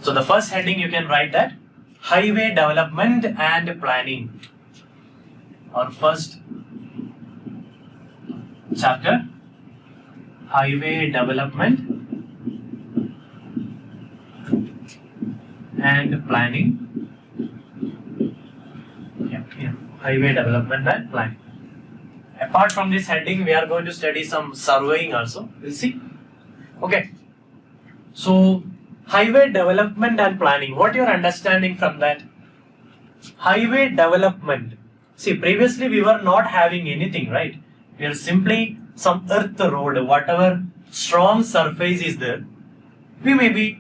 So the first heading you can write that highway development and planning. Our first chapter, highway development and planning. Yeah, highway development and planning. Apart from this heading, we are going to study some surveying also. We'll see. Okay. So, highway development and planning. What you are understanding from that? Highway development. See, previously we were not having anything, right? We are simply some earth road, whatever strong surface is there, we may be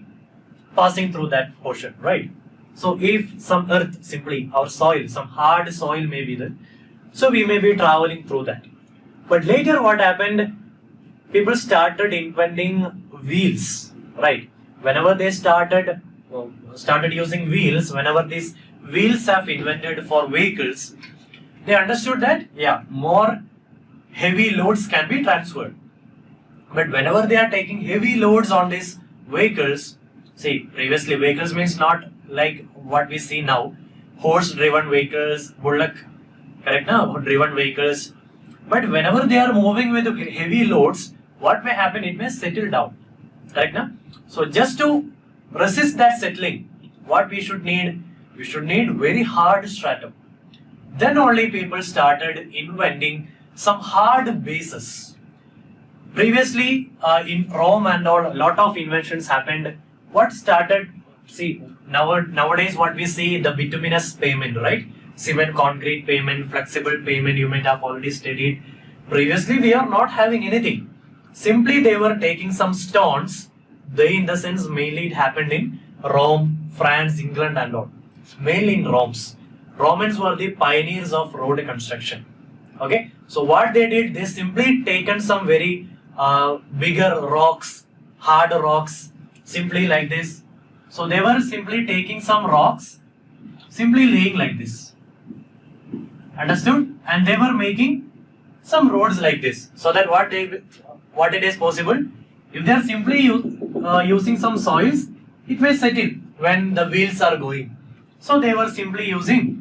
passing through that portion, right? So, if some earth simply, or soil, some hard soil may be there, so we may be traveling through that. But later what happened? People started inventing wheels, right? Whenever they started using wheels, whenever these wheels have invented for vehicles, they understood that, yeah, more heavy loads can be transferred. But whenever they are taking heavy loads on these vehicles, see, previously vehicles means not like what we see now, horse-driven vehicles, bullock, correct now, driven vehicles. But whenever they are moving with heavy loads, what may happen? It may settle down, correct now? So just to resist that settling, what we should need? We should need very hard stratum. Then only people started inventing some hard bases. Previously, in Rome and all, a lot of inventions happened. What started? See, nowadays what we see, the bituminous pavement, right? Cement, concrete pavement, flexible pavement, you might have already studied. Previously, we are not having anything. Simply they were taking some stones. They, in the sense, mainly it happened in Rome, France, England and all. Mainly in Romans. Romans were the pioneers of road construction. Okay, so what they did, they simply taken some very bigger rocks, hard rocks, simply like this. So they were simply taking some rocks, simply laying like this. Understood? And they were making some roads like this. So that what it is possible, if they are simply using some soils, it may settle when the wheels are going. So they were simply using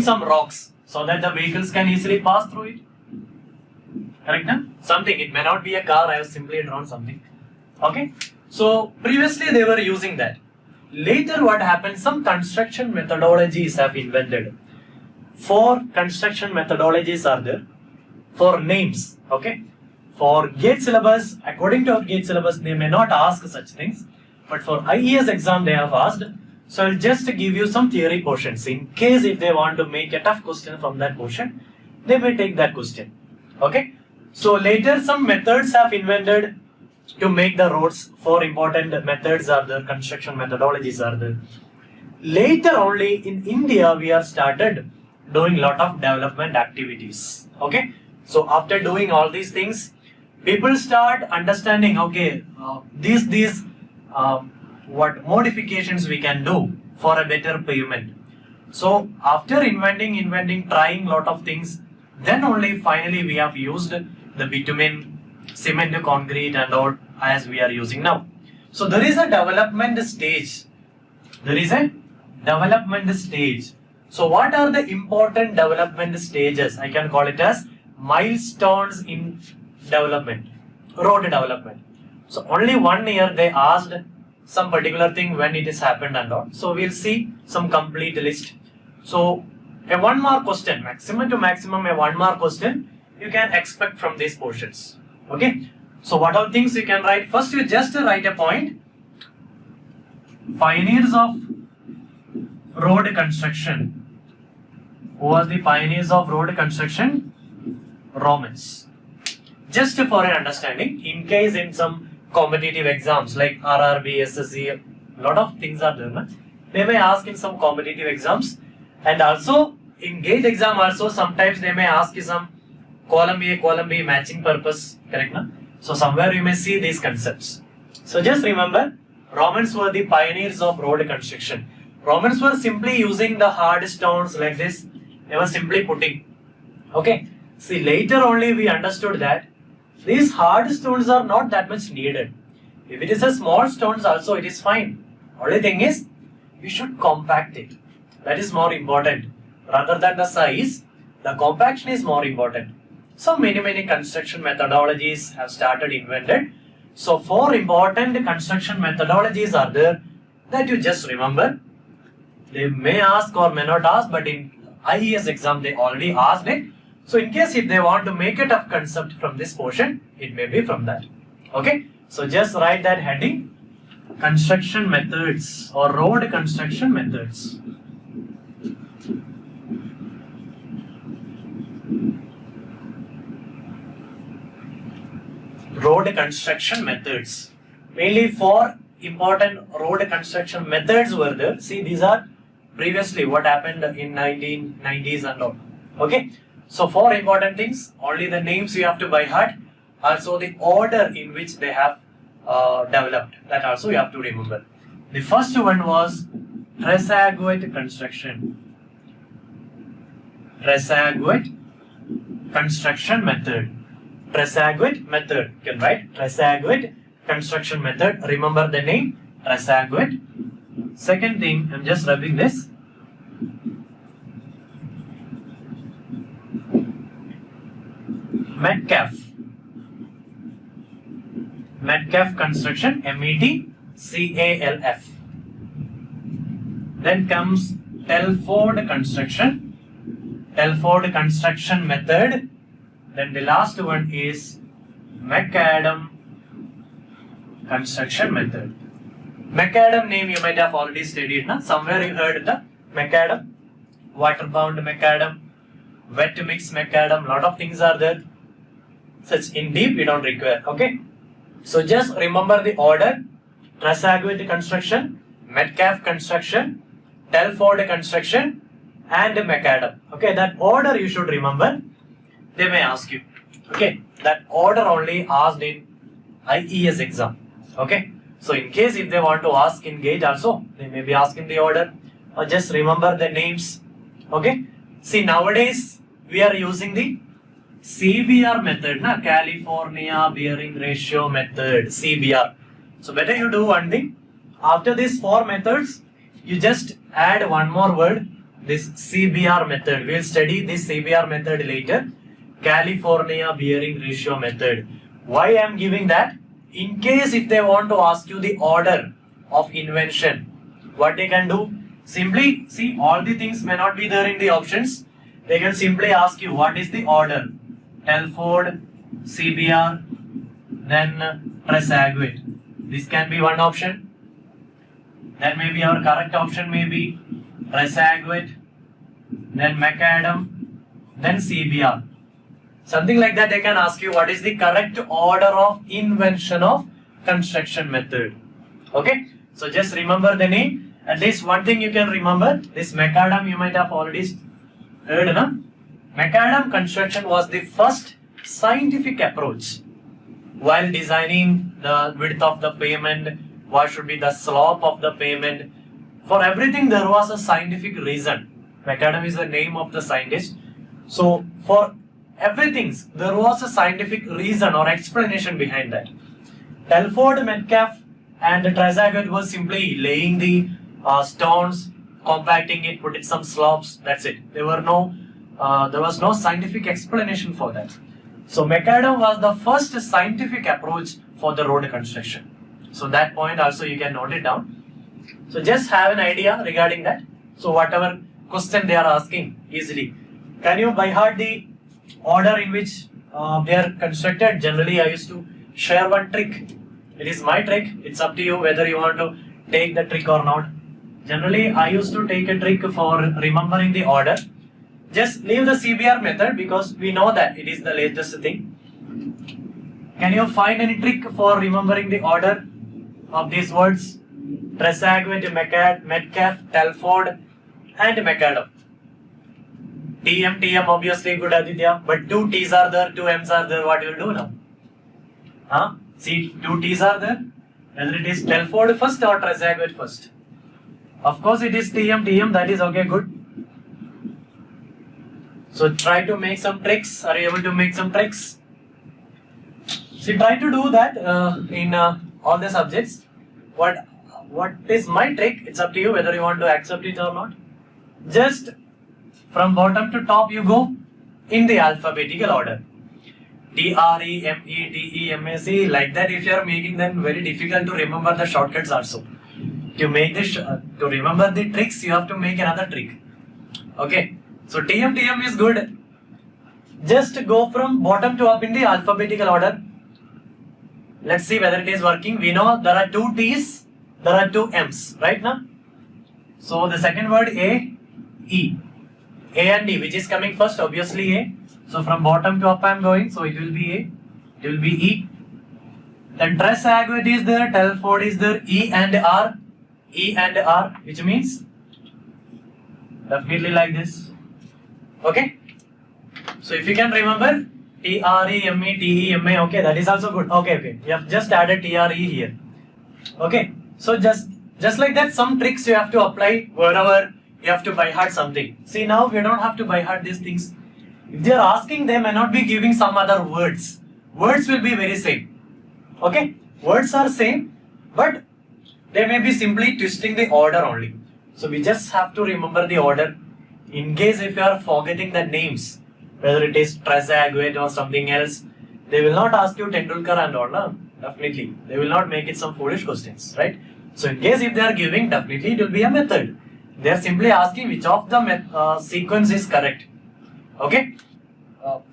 some rocks so that the vehicles can easily pass through it. Correct now? Something, it may not be a car, I have simply drawn something. Okay? So previously they were using that. Later what happened? Some construction methodologies have invented. 4 construction methodologies are there. 4 names. Okay? For GATE syllabus, according to our GATE syllabus, they may not ask such things. But for IES exam they have asked. So I'll just give you some theory portions. In case if they want to make a tough question from that portion, they may take that question. Okay? So later some methods have invented to make the roads. 4 important methods are there, construction methodologies are there. Later only in India we have started doing lot of development activities. Okay? So after doing all these things, people start understanding, okay, what modifications we can do for a better pavement. So after inventing, trying lot of things, then only finally we have used the bitumen, cement, concrete and all as we are using now. So there is a development stage. There is a development stage. So what are the important development stages? I can call it as milestones in development, road development. So only 1 year they asked some particular thing when it has happened and all. So we'll see some complete list. So a 1 mark question, maximum to maximum a 1 mark question you can expect from these portions. Okay. So what all things you can write? First you just write a point. Pioneers of road construction. Who was the pioneers of road construction? Romans. Just for an understanding, in case in some competitive exams like RRB, SSC, lot of things are there. Na? They may ask in some competitive exams, and also in GATE exam also sometimes they may ask you some column A, matching purpose, correct na? So somewhere you may see these concepts. So just remember, Romans were the pioneers of road construction. Romans were simply using the hard stones like this. They were simply putting. Okay. See, later only we understood that these hard stones are not that much needed. If it is a small stones also, it is fine. Only thing is, you should compact it. That is more important. Rather than the size, the compaction is more important. So many construction methodologies have started invented. So 4 important construction methodologies are there that you just remember. They may ask or may not ask, but in IES exam they already asked it. So in case if they want to make it a concept from this portion, it may be from that. Okay, so just write that heading, construction methods or road construction methods. Road construction methods. Mainly 4 important road construction methods were there. See, these are previously what happened in 1990s and all. Okay, so 4 important things. Only the names you have to by heart. Also the order in which they have developed. That also you have to remember. The first one was Tresaguet construction. Tresaguet construction method. Tresaguet method. You can write Tresaguet construction method. Remember the name Tresaguet. Second thing, I'm just rubbing this. Metcalfe. Metcalfe construction, METCALF. Then comes Telford construction. Telford construction method. Then the last one is McAdam construction method. McAdam name you might have already studied, na? Somewhere you heard the McAdam, water-bound McAdam, wet mix McAdam, lot of things are there. Such in deep we don't require, okay? So just remember the order, Tresaguet construction, Metcalfe construction, Telford construction and McAdam. Okay, that order you should remember. They may ask you. Okay, that order only asked in IES exam. Okay, so in case if they want to ask in GATE also, they may be asking the order or just remember the names. Okay, see nowadays we are using the CBR method, na? California Bearing Ratio method, CBR. So better you do one thing. After these 4 methods, you just add one more word, this CBR method. We'll study this CBR method later. California Bearing Ratio method. Why I am giving that? In case if they want to ask you the order of invention, what they can do? Simply, see, all the things may not be there in the options. They can simply ask you what is the order. Telford, CBR, then Tresaguet. This can be one option. Then maybe our correct option may be Tresaguet, then McAdam, then CBR. Something like that they can ask you what is the correct order of invention of construction method. Okay, so just remember the name. At least one thing you can remember, this McAdam you might have already heard, na? McAdam construction was the first scientific approach while designing the width of the pavement, what should be the slope of the pavement. For everything there was a scientific reason. McAdam is the name of the scientist. So for everything there was a scientific reason or explanation behind that. Telford, Metcalfe and Tresaguet was simply laying the stones, compacting it, putting some slopes, that's it. There was no scientific explanation for that. So McAdam was the first scientific approach for the road construction. So that point also you can note it down. So just have an idea regarding that. So whatever question they are asking easily. Can you by heart the order in which they are constructed? Generally I used to share one trick. It is my trick. It's up to you whether you want to take the trick or not. Generally I used to take a trick for remembering the order. Just leave the CBR method because we know that it is the latest thing. Can you find any trick for remembering the order of these words? Tresaguet, Metcalfe, Telford and McAdam. TM obviously good, Aditya, but 2 T's are there, 2 M's are there, what you will do now? Huh? See, 2 T's are there, whether it is Telford first or Tresaguet first. Of course it is TM, that is okay, good. So try to make some tricks. Are you able to make some tricks? See, try to do that in all the subjects. What is my trick? It's up to you whether you want to accept it or not. Just from bottom to top you go in the alphabetical order. D, R, E, M, E, D, E, M, A, C. Like that, if you are making them very difficult to remember the shortcuts also. To make this, to remember the tricks, you have to make another trick. Okay. So TM is good. Just go from bottom to up in the alphabetical order. Let's see whether it is working. We know there are 2 T's, there are 2 M's, right now? So the second word A, E. A and E, which is coming first? Obviously A. So from bottom to up I am going, so it will be A, it will be E. Then Tres Aguet is there, Telford is there, E and R, which means definitely like this. Okay? So if you can remember TREME, okay, that is also good. Okay. You have just added TRE here. Okay. So just like that, some tricks you have to apply wherever you have to by heart something. See, now we don't have to by heart these things. If they are asking, they may not be giving some other words. Words will be very same. Okay? Words are same, but they may be simply twisting the order only. So we just have to remember the order. In case if you are forgetting the names, whether it is Tres Aguet or something else, they will not ask you Tendulkar and all, no? Definitely. They will not make it some foolish questions, right? So in case if they are giving, definitely it will be a method. They are simply asking which of the sequence is correct. Okay?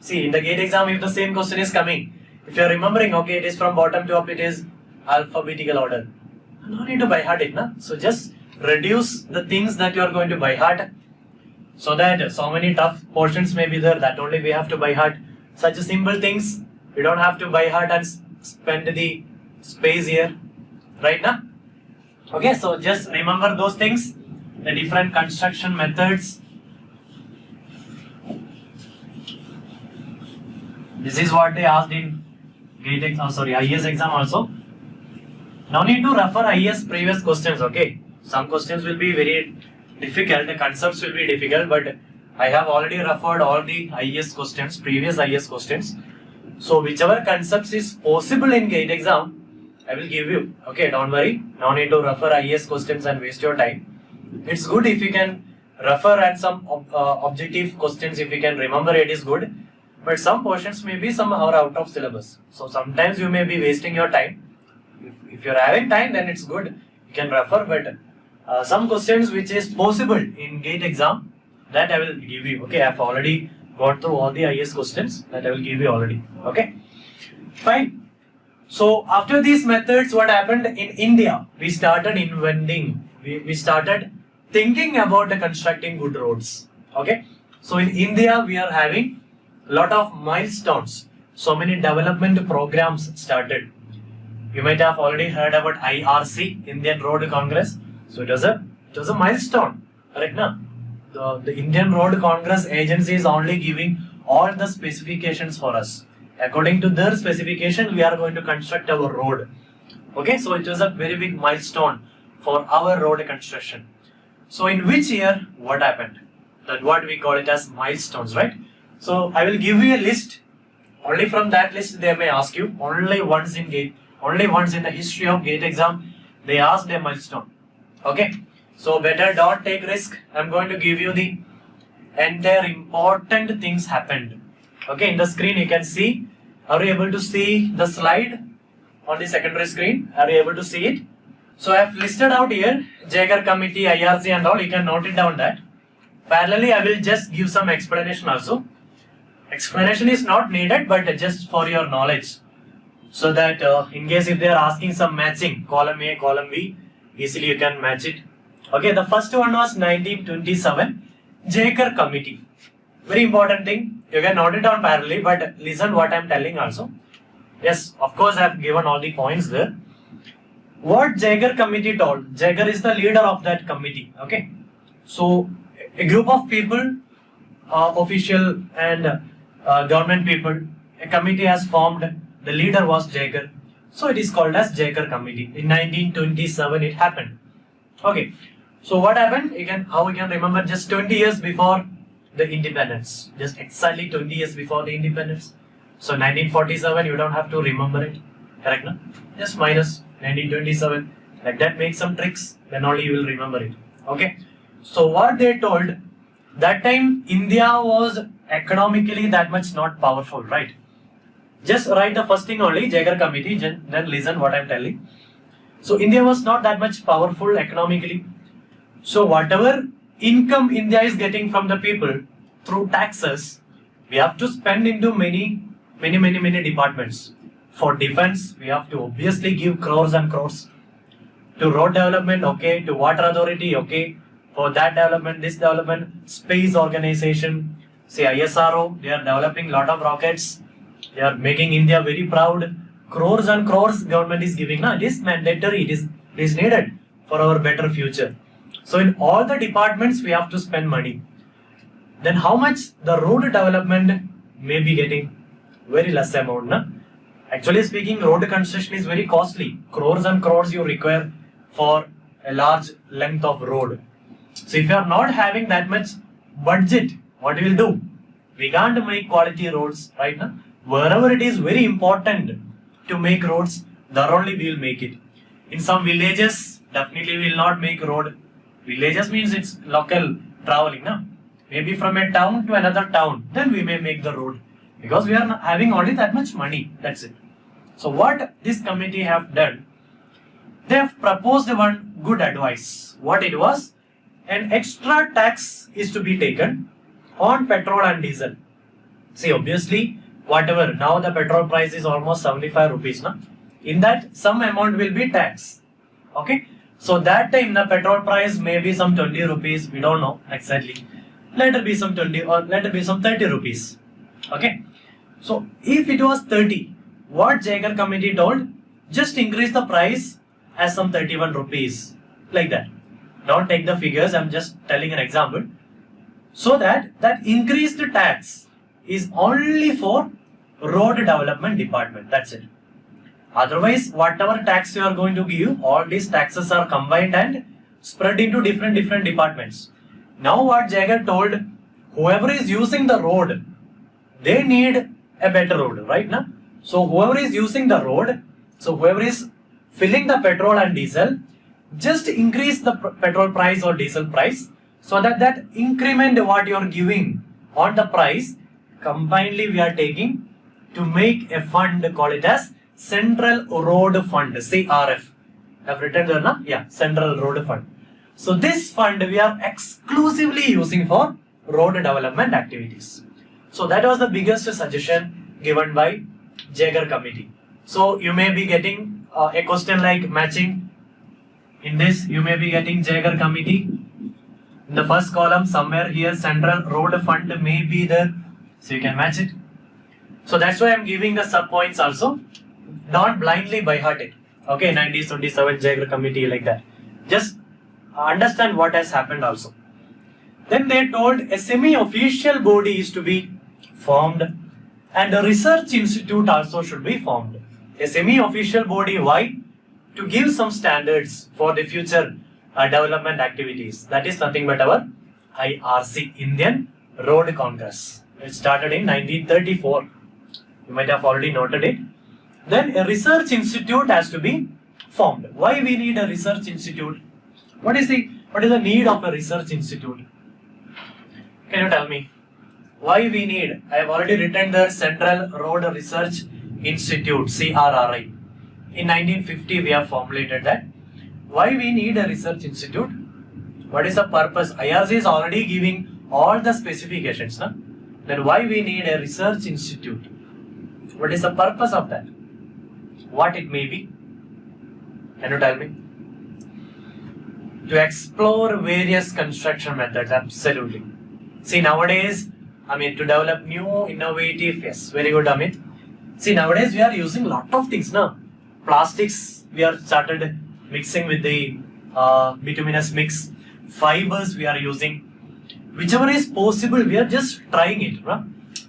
See, in the GATE exam, if the same question is coming, if you are remembering, okay, it is from bottom to up, it is alphabetical order. No need to by heart it, na? So just reduce the things that you are going to by heart, so that so many tough portions may be there that only we have to by heart. Such simple things, we don't have to by heart and spend the space here, right now? Okay, so just remember those things, the different construction methods. This is what they asked in GATE exam, IAS exam also. No need to refer IAS previous questions, okay? Some questions will be very difficult, the concepts will be difficult, but I have already referred all the IAS questions, previous IAS questions. So whichever concepts is possible in GATE exam, I will give you. Okay, don't worry. No need to refer IAS questions and waste your time. It's good if you can refer at some objective questions, if you can remember it is good. But some portions may be some are out of syllabus. So sometimes you may be wasting your time. If you're having time, then it's good. You can refer, but some questions which is possible in GATE exam, that I will give you. Okay, I have already gone through all the IAS questions that I will give you already. Okay, fine. So after these methods, what happened in India? We started inventing. We started thinking about the constructing good roads. Okay, so in India we are having lot of milestones. So many development programs started. You might have already heard about IRC, Indian Road Congress. So it was a milestone, correct now? The Indian Road Congress agency is only giving all the specifications for us. According to their specification, we are going to construct our road. Okay, so it was a very big milestone for our road construction. So in which year, what happened? That what we call it as milestones, right? So I will give you a list. Only from that list they may ask you. Only once in the history of GATE exam, they asked a milestone. Okay. So better don't take risk. I'm going to give you the entire important things happened. Okay. In the screen you can see. Are you able to see the slide on the secondary screen? Are you able to see it? So I have listed out here Jaeger Committee, IRC and all. You can note it down that. Parallelly, I will just give some explanation also. Explanation is not needed, but just for your knowledge, so that in case if they are asking some matching, column A, column B, easily you can match it. Okay, the first one was 1927, Jaeger Committee. Very important thing, you can note it down parallelly, but listen what I am telling also. Yes, of course I have given all the points there. What Jaeger Committee told, Jaeger is the leader of that committee. Okay, so a group of people, official and government people, a committee has formed. The leader was Jaeger, so it is called as Jaeger Committee. In 1927 it happened. Okay, so what happened? How we can remember? Just 20 years before the independence, just exactly 20 years before the independence. So 1947, you don't have to remember it, correct? No? Just minus 1927. Like that, make some tricks, then only you will remember it. Okay. So what they told, that time India was economically that much not powerful, right? Just write the first thing only, Jaeger Committee, then listen what I am telling. So India was not that much powerful economically. So whatever income India is getting from the people through taxes, we have to spend into many departments. For defense, we have to obviously give crores and crores. To road development, okay. To water authority, okay. For that development, this development, space organization, say ISRO, they are developing lot of rockets. They are making India very proud. Crores and crores government is giving. It is mandatory. It is needed for our better future. So in all the departments, we have to spend money. Then how much the road development may be getting? Very less amount. Na? Actually speaking, road construction is very costly. Crores and crores you require for a large length of road. So if you are not having that much budget, what we will do? We can't make quality roads, right? Na? Wherever it is very important to make roads, there only we will make it. In some villages, definitely we will not make road. Villages means it's local traveling. Na? Maybe from a town to another town, then we may make the road. Because we are not having only that much money, that's it. So what this committee have done, they have proposed one good advice. What it was? An extra tax is to be taken on petrol and diesel. See, obviously, whatever, now the petrol price is almost 75 rupees. Na? In that, some amount will be tax. Okay? So that time the petrol price may be some 20 rupees, we don't know exactly. Let it be some 20 or let it be some 30 rupees. Okay? So if it was 30, what Jaeger committee told, just increase the price as some 31 rupees. Like that. Don't take the figures, I'm just telling an example. So that increased tax is only for road development department. That's it. Otherwise, whatever tax you are going to give, all these taxes are combined and spread into different departments. Now what Jaeger told, whoever is using the road, they need a better road, right? Na? So whoever is using the road, so whoever is filling the petrol and diesel, just increase the petrol price or diesel price, so that increment what you are giving on the price, combinedly we are taking to make a fund, call it as Central Road Fund, CRF. I've written there, na? Yeah, Central Road Fund. So this fund we are exclusively using for road development activities. So that was the biggest suggestion given by Jaeger committee. So you may be getting a question like matching. In this you may be getting Jaeger committee. In the first column somewhere here Central Road Fund may be there. So you can match it. So that's why I'm giving the sub points also. Not blindly by heart it. Okay, 1927 Jaeger committee like that. Just understand what has happened also. Then they told a semi-official body is to be formed and a research institute also should be formed. A semi-official body, why? To give some standards for the future development activities. That is nothing but our IRC, Indian Road Congress. It started in 1934. You might have already noted it. Then a research institute has to be formed. Why we need a research institute? What is the need of a research institute? Can you tell me? Why we need? I have already written the Central Road Research Institute, CRRI. In 1950 we have formulated that. Why we need a research institute? What is the purpose? IRC is already giving all the specifications. Na? Then why we need a research institute? What is the purpose of that? What it may be? Can you tell me? To explore various construction methods, absolutely. See nowadays, to develop new innovative, yes, very good Amit. See nowadays we are using lot of things, na? Plastics we are started mixing with the bituminous mix. Fibers we are using. Whichever is possible, we are just trying it. Right?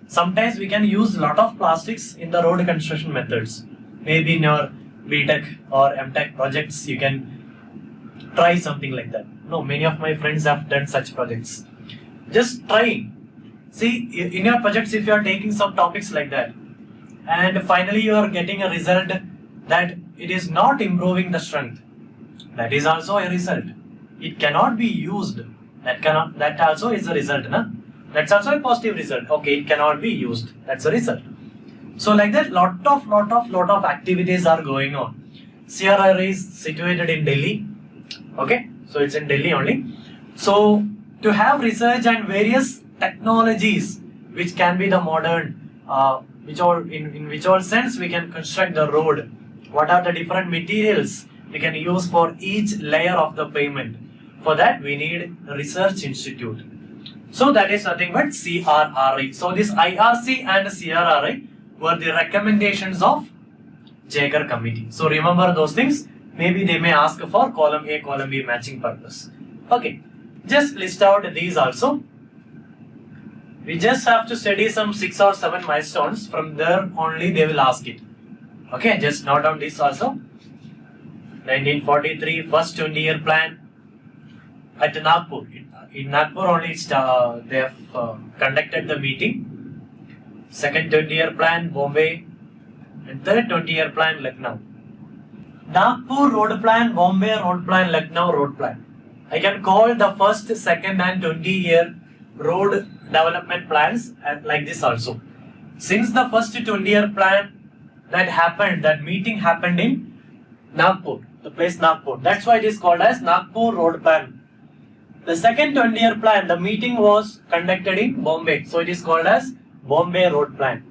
Sometimes we can use lot of plastics in the road construction methods. Maybe in your BTech or MTech projects, you can try something like that. No, many of my friends have done such projects. Just trying. See, in your projects, if you are taking some topics like that, and finally you are getting a result that it is not improving the strength. That is also a result. It cannot be used. That also is a result, na? That's also a positive result. Okay, it cannot be used. That's a result. So like that, lot of activities are going on. CRRI is situated in Delhi. Okay, so it's in Delhi only. So to have research and various technologies which can be the modern, in which all sense we can construct the road. What are the different materials we can use for each layer of the pavement? For that we need a research institute. So that is nothing but CRRI. So this IRC and CRRI were the recommendations of Jaeger committee. So remember those things. Maybe they may ask for column A, column B matching purpose. Okay, just list out these also. We just have to study some 6 or 7 milestones. From there only they will ask it. Okay, just note down this also. 1943 first 20-year plan at Nagpur. In Nagpur only they have conducted the meeting. Second 20-year plan Bombay, and third 20-year plan Lucknow. Nagpur road plan, Bombay road plan, Lucknow road plan. I can call the first, second and 20-year road development plans like this also. Since the first 20-year plan that meeting happened in Nagpur, the place Nagpur. That's why it is called as Nagpur road plan. The second 20-year plan, the meeting was conducted in Bombay. So it is called as Bombay road plan.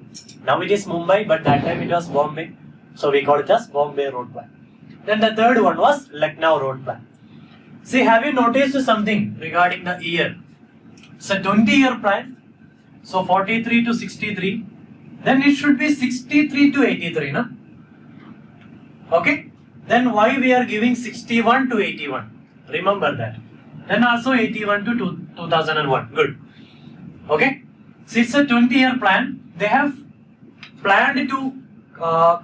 Now it is Mumbai, but that time it was Bombay. So we call it as Bombay road plan. Then the third one was Lucknow road plan. See, have you noticed something regarding the year? It's a 20-year plan. So 43 to 63. Then it should be 63 to 83, no? Okay. Then why we are giving 61 to 81? Remember that. Then also 81 to 2001. Good. Okay. So it's a 20-year plan. They have planned to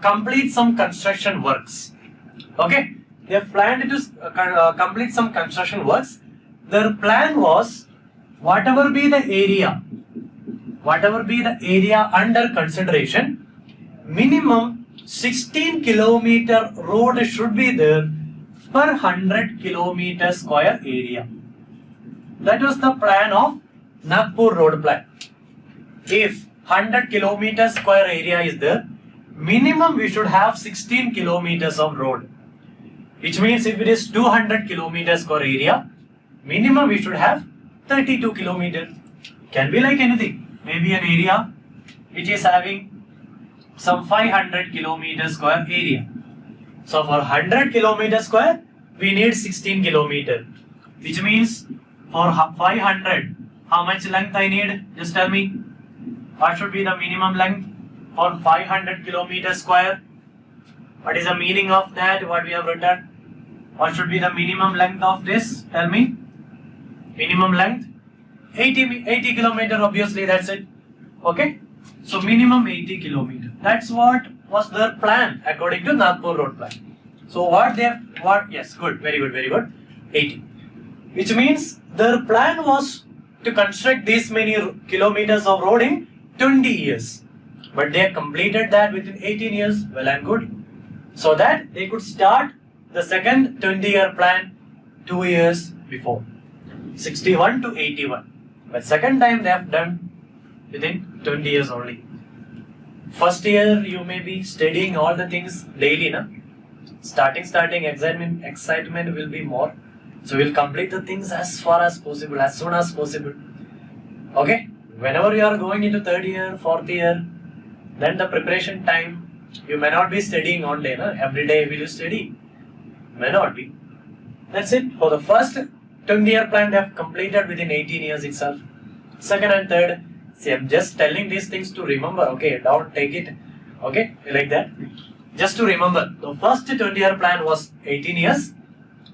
complete some construction works. Okay. They have planned to complete some construction works. Their plan was whatever be the area under consideration, minimum 16 kilometer road should be there per 100 kilometer square area. That was the plan of Nagpur road plan. If 100 kilometer square area is there, minimum we should have 16 kilometers of road. Which means if it is 200 kilometers square area, minimum we should have 32 kilometers. Can be like anything. Maybe an area which is having some 500 kilometers square area. So for 100 kilometers square, we need 16 kilometers. Which means for 500, how much length I need? Just tell me. What should be the minimum length for 500 kilometers square? What is the meaning of that? What we have written? What should be the minimum length of this? Tell me. Minimum length? 80 kilometer, obviously, that's it. Okay? So minimum 80 kilometer. That's what was their plan according to Nagpur road plan. So yes, good, very good. 80. Which means their plan was to construct this many kilometers of road in 20 years. But they completed that within 18 years, well and good. So that they could start the second 20-year plan 2 years before. 61 to 81. But second time they have done within 20 years only. First year you may be studying all the things daily, na? Starting excitement will be more. So we'll complete the things as far as possible, as soon as possible. Okay? Whenever you are going into third year, fourth year, then the preparation time, you may not be studying all day, na? Every day will you study? May not be. That's it. For the first 20-year plan, they have completed within 18 years itself. Second and third, see, I'm just telling these things to remember. Okay, don't take it. Okay, like that. Just to remember, the first 20-year plan was 18 years.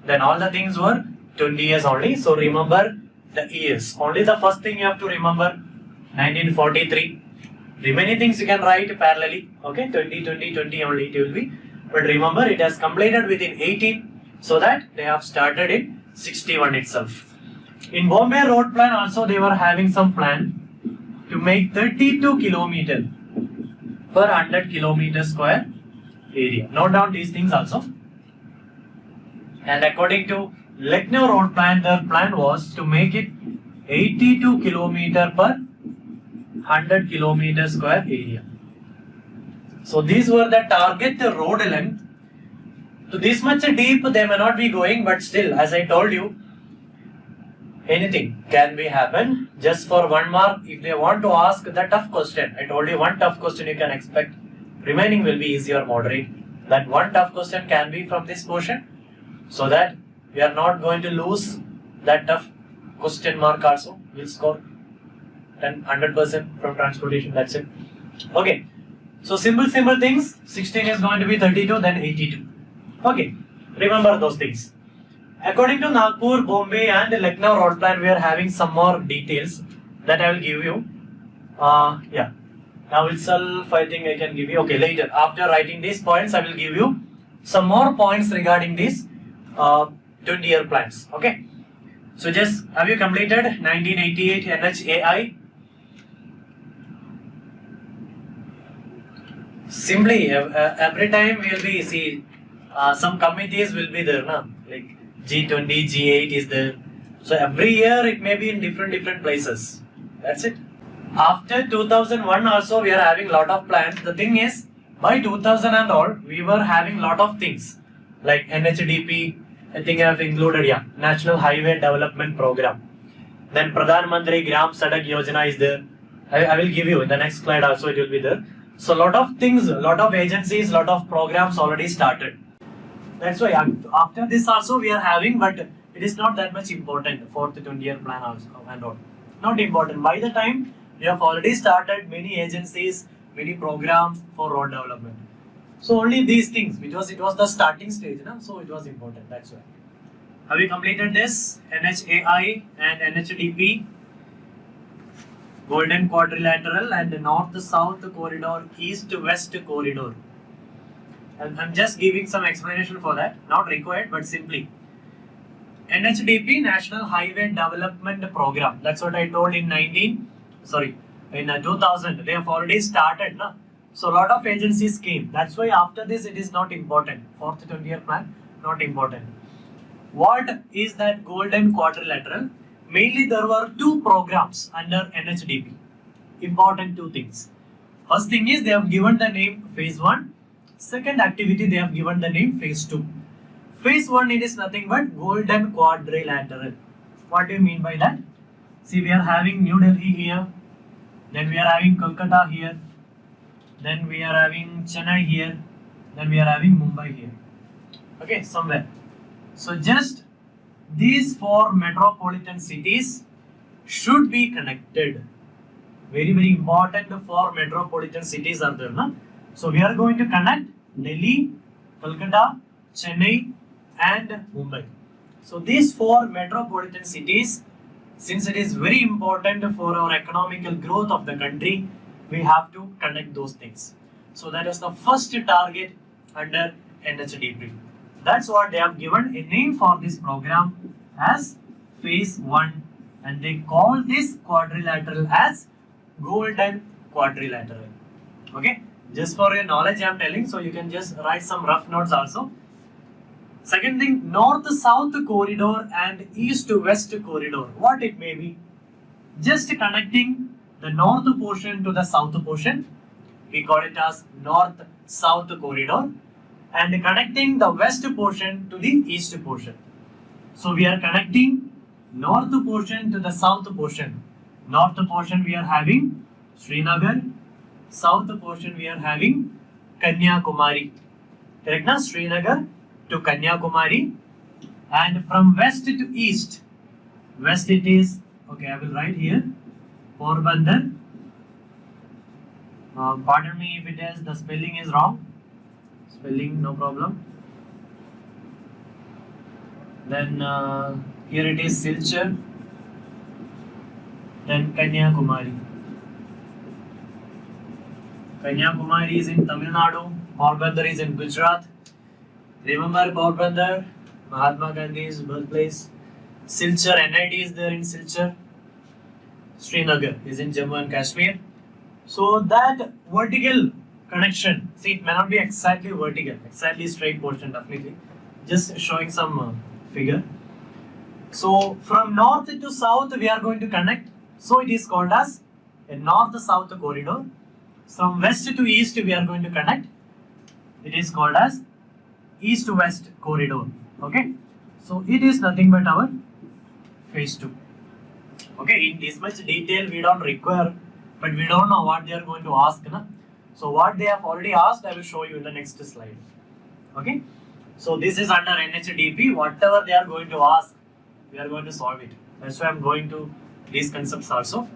Then all the things were 20 years only. So remember the years. Only the first thing you have to remember, 1943. Remaining things you can write parallelly. Okay, 20 only it will be. But remember, it has completed within 18, so that they have started in 61 itself. In Bombay road plan also they were having some plan to make 32 kilometers per 100 kilometers square area. Note down these things also. And according to Lucknow road plan, their plan was to make it 82 kilometer per 100 kilometer square area. So these were the target road length. So this much deep they may not be going, but still, as I told you, anything can be happen. Just for 1 mark, if they want to ask the tough question, I told you one tough question you can expect. Remaining will be easy or moderate. That one tough question can be from this portion, so that we are not going to lose that tough question mark also. We'll score 100% from transportation. That's it. Okay. So simple things. 16 is going to be 32, then 82. Okay. Remember those things. According to Nagpur, Bombay and Lucknow road plan, we are having some more details that I will give you. Yeah. Now itself, I think I can give you. Okay, later. After writing these points, I will give you some more points regarding these 20-year plans. Okay. So just, have you completed 1988 NHAI? Simply, every time we will be, see, some committees will be there, na? Like G20, G8 is there. So every year it may be in different places. That's it. After 2001 also we are having lot of plans. The thing is, by 2000 and all, we were having lot of things like NHDP. I think I have included, yeah, National Highway Development Program. Then Pradhan Mantri Gram Sadak Yojana is there. I will give you in the next slide also, it will be there. So lot of things, lot of agencies, lot of programs already started. That's why after this also we are having, but it is not that much important for the 20-year plan also and all. Not important. By the time we have already started many agencies, many programs for road development. So only these things, because it was the starting stage, na? So it was important. That's why. Have we completed this? NHAI and NHDP, Golden Quadrilateral and North-South Corridor, East-West Corridor. And I'm just giving some explanation for that. Not required, but simply. NHDP, National Highway Development Program. That's what I told in 2000. They have already started, na? So a lot of agencies came. That's why after this it is not important. Fourth 20-year plan, not important. What is that Golden Quadrilateral? Mainly there were two programs under NHDP. Important two things. First thing is they have given the name Phase 1. Second activity they have given the name Phase 2. Phase 1 it is nothing but Golden Quadrilateral. What do you mean by that? See, we are having New Delhi here. Then we are having Kolkata here. Then we are having Chennai here. Then we are having Mumbai here. Okay, somewhere. So just these four metropolitan cities should be connected. Very important for metropolitan cities are there, na? So we are going to connect Delhi, Kolkata, Chennai and Mumbai. So these four metropolitan cities, since it is very important for our economical growth of the country, we have to connect those things. So that is the first target under NHDP. That's what they have given a name for this program as Phase 1, and they call this quadrilateral as Golden Quadrilateral. Okay, just for your knowledge I am telling, so you can just write some rough notes also. Second thing, North-South Corridor and East-West Corridor. What it may be? Just connecting the north portion to the south portion. We call it as North-South Corridor. And connecting the west portion to the east portion. So we are connecting north portion to the south portion. North portion we are having Srinagar. South portion we are having Kanyakumari. Correct na? Srinagar to Kanyakumari. And from west to east. West it is, okay, I will write here, Porbandar. Pardon me if it is, the spelling is wrong. Spelling, no problem. Then here it is Silchar. Then Kanyakumari. Kanyakumari is in Tamil Nadu. Porbandar is in Gujarat. Remember Porbandar, Mahatma Gandhi's birthplace. Silchar, NIT is there in Silchar. Srinagar is in Jammu and Kashmir. So that vertical connection. See, it may not be exactly vertical, exactly straight portion, definitely. Just showing some figure. So from north to south we are going to connect. So it is called as a north-south corridor. From west to east we are going to connect. It is called as east-west corridor. Okay. So it is nothing but our phase 2. Okay. In this much detail we don't require, but we don't know what they are going to ask. Na? So what they have already asked, I will show you in the next slide. Okay. So this is under NHDP. Whatever they are going to ask, we are going to solve it. That's why I'm going to these concepts also.